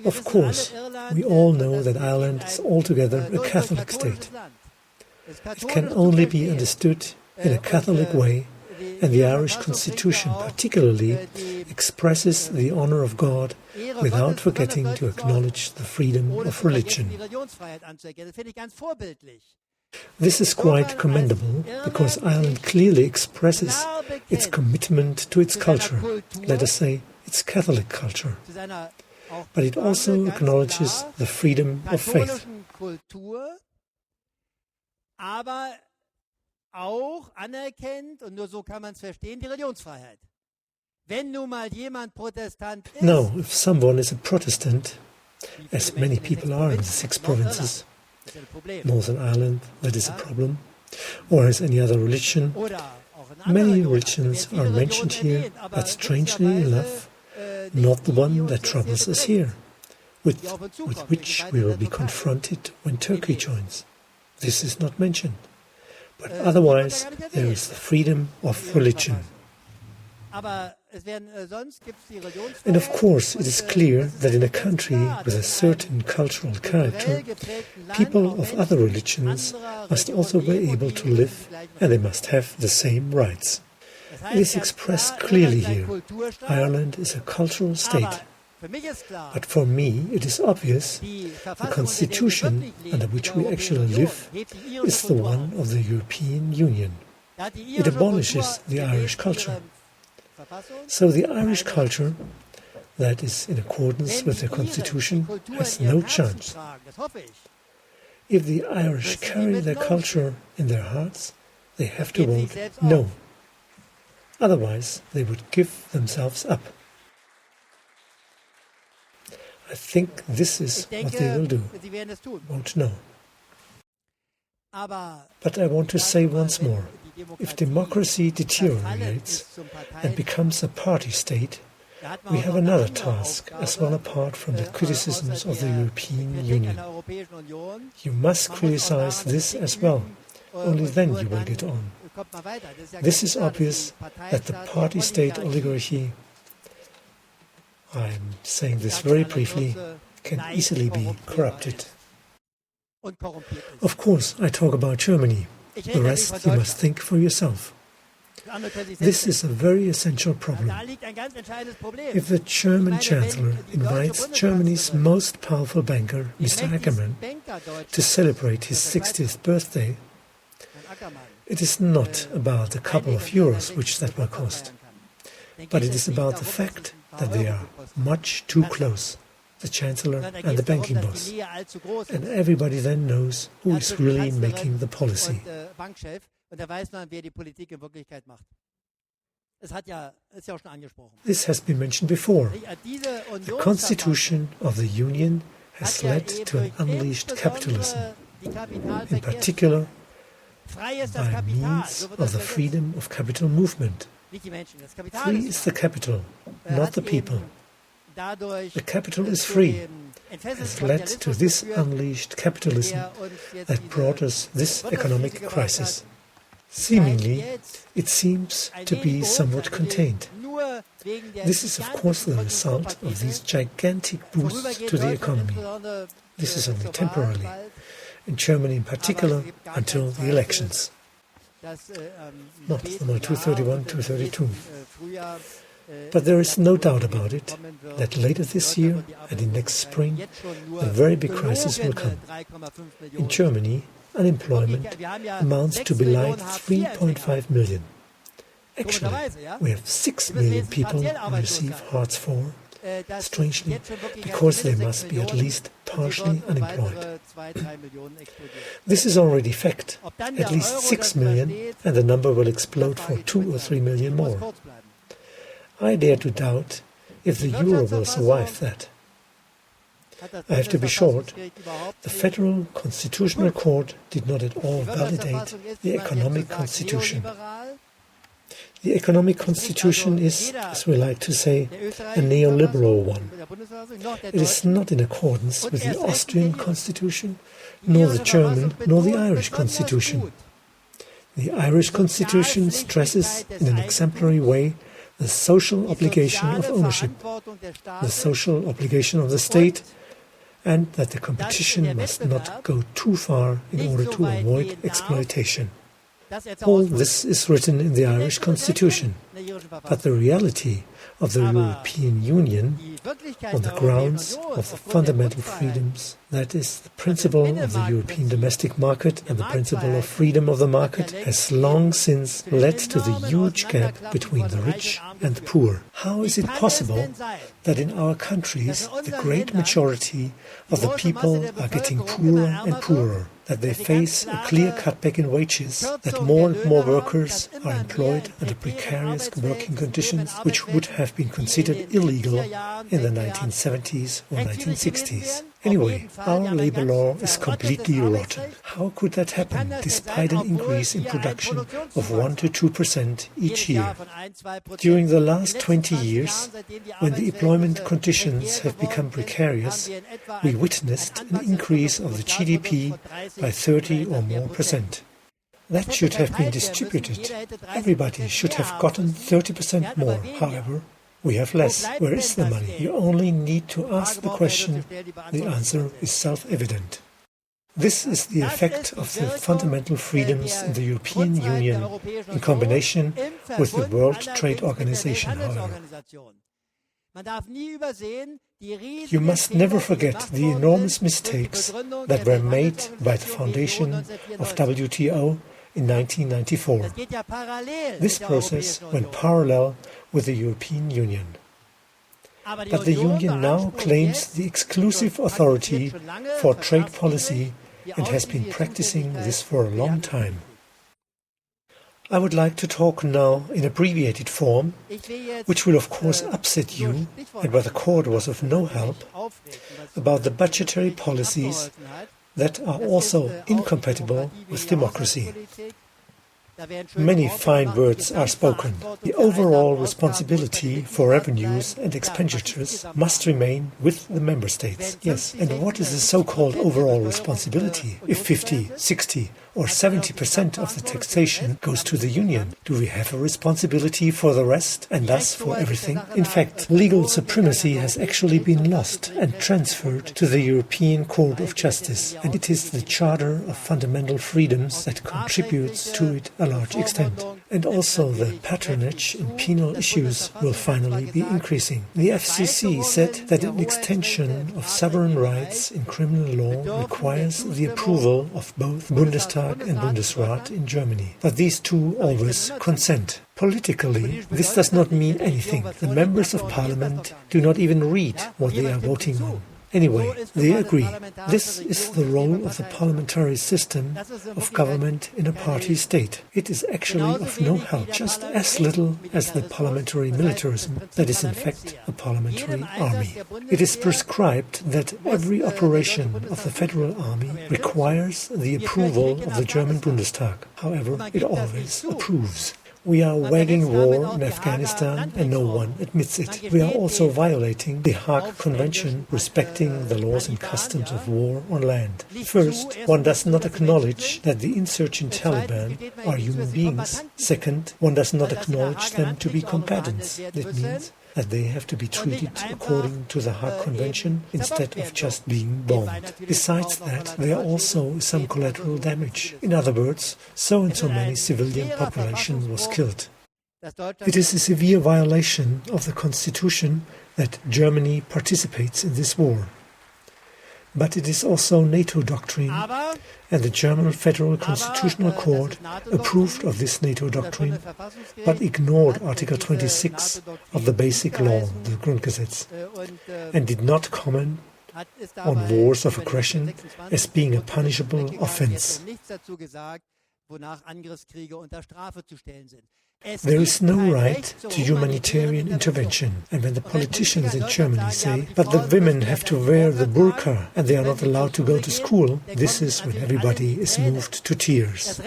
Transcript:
Of course, we all know that Ireland is altogether a Catholic state. It can only be understood in a Catholic way, and the Irish Constitution particularly expresses the honour of God without forgetting to acknowledge the freedom of religion. This is quite commendable because Ireland clearly expresses its commitment to its culture, let us say its Catholic culture. But it also acknowledges the freedom of faith. Auch anerkennt, und nur so kann man es verstehen, die Religionsfreiheit. Wenn nun mal jemand Protestant ist, now, if someone is a Protestant, as many people are in the 6 provinces, Northern Ireland, that is a problem, or as any other religion, many religions are mentioned here, but strangely enough, not the one that troubles us here, with which we will be confronted when Turkey joins. This is not mentioned. But otherwise, there is the freedom of religion. And of course, it is clear that in a country with a certain cultural character, people of other religions must also be able to live, and they must have the same rights. It is expressed clearly here. Ireland is a cultural state. But for me, it is obvious the constitution under which we actually live is the one of the European Union. It abolishes the Irish culture. So the Irish culture, that is in accordance with the constitution, has no chance. If the Irish carry their culture in their hearts, they have to vote no. Otherwise, they would give themselves up. I think this is what they will do. Vote no. But I want to say once more, if democracy deteriorates and becomes a party state, we have another task as well apart from the criticisms of the European Union. You must criticize this as well, only then you will get on. This is obvious that the party state oligarchy, I'm saying this very briefly, can easily be corrupted. Of course, I talk about Germany. The rest you must think for yourself. This is a very essential problem. If the German Chancellor invites Germany's most powerful banker, Mr. Ackermann, to celebrate his 60th birthday, it is not about a couple of euros which that will cost, but it is about the fact that they are much too close, the Chancellor and the banking boss, and everybody then knows who is really making the policy. This has been mentioned before. The Constitution of the Union has led to an unleashed capitalism, in particular by means of the freedom of capital movement. Free is the capital, not the people. The capital is free, has led to this unleashed capitalism that brought us this economic crisis. Seemingly, it seems to be somewhat contained. This is of course the result of these gigantic boosts to the economy. This is only temporarily, in Germany in particular, until the elections. Not number 231, 232. But there is no doubt about it that later this year and in next spring, a very big crisis will come. In Germany, unemployment amounts to below 3.5 million. Actually, we have 6 million people who receive Hartz IV, strangely, because they must be at least partially unemployed. This is already fact, at least 6 million, and the number will explode for 2 or 3 million more. I dare to doubt if the euro will survive that. I have to be short. The Federal Constitutional Court did not at all validate the economic constitution. The economic constitution is, as we like to say, a neoliberal one. It is not in accordance with the Austrian constitution, nor the German, nor the Irish constitution. The Irish constitution stresses in an exemplary way the social obligation of ownership, the social obligation of the state, and that the competition must not go too far in order to avoid exploitation. All this is written in the Irish Constitution, but the reality of the European Union, on the grounds of the fundamental freedoms, that is, the principle of the European domestic market and the principle of freedom of the market, has long since led to the huge gap between the rich and the poor. How is it possible that in our countries the great majority of the people are getting poorer and poorer, that they face a clear cutback in wages, that more and more workers are employed under precarious working conditions which would have been considered illegal in the 1970s or 1960s? Anyway, our labor law is completely rotten. How could that happen despite an increase in production of 1 to 2% each year? During the last 20 years, when the employment conditions have become precarious, we witnessed an increase of the GDP by 30 or more %. That should have been distributed. Everybody should have gotten 30% more. However, we have less. Where is the money? You only need to ask the question. The answer is self-evident. This is the effect of the fundamental freedoms in the European Union in combination with the World Trade Organization, however. You must never forget the enormous mistakes that were made by the foundation of WTO in 1994. This process went parallel with the European Union. But the Union now claims the exclusive authority for trade policy and has been practicing this for a long time. I would like to talk now in abbreviated form, which will of course upset you, and where the court was of no help, about the budgetary policies that are also incompatible with democracy. Many fine words are spoken. The overall responsibility for revenues and expenditures must remain with the member states. Yes, and what is the so-called overall responsibility? If 50, 60 or 70% of the taxation goes to the Union, do we have a responsibility for the rest and thus for everything? In fact, legal supremacy has actually been lost and transferred to the European Court of Justice, and it is the Charter of Fundamental Freedoms that contributes to it a large extent. And also the patronage in penal issues will finally be increasing. The FCC said that an extension of sovereign rights in criminal law requires the approval of both Bundestag and Bundesrat in Germany. But these two always consent. Politically, this does not mean anything. The members of parliament do not even read what they are voting on. Anyway, they agree. This is the role of the parliamentary system of government in a party state. It is actually of no help, just as little as the parliamentary militarism that is in fact a parliamentary army. It is prescribed that every operation of the federal army requires the approval of the German Bundestag. However, it always approves. We are waging war in Afghanistan and no one admits it. We are also violating the Hague Convention respecting the laws and customs of war on land. First, one does not acknowledge that the insurgent Taliban are human beings. Second, one does not acknowledge them to be combatants. That means that they have to be treated according to the Hague Convention instead of just being bombed. Besides that, there also is some collateral damage. In other words, so and so many civilian population was killed. It is a severe violation of the Constitution that Germany participates in this war. But it is also NATO doctrine, and the German Federal Constitutional Court approved of this NATO doctrine, but ignored Article 26 of the Basic Law, the Grundgesetz, and did not comment on wars of aggression as being a punishable offense. There is no right to humanitarian intervention, and when the politicians in Germany say, but the women have to wear the burqa and they are not allowed to go to school, this is when everybody is moved to tears.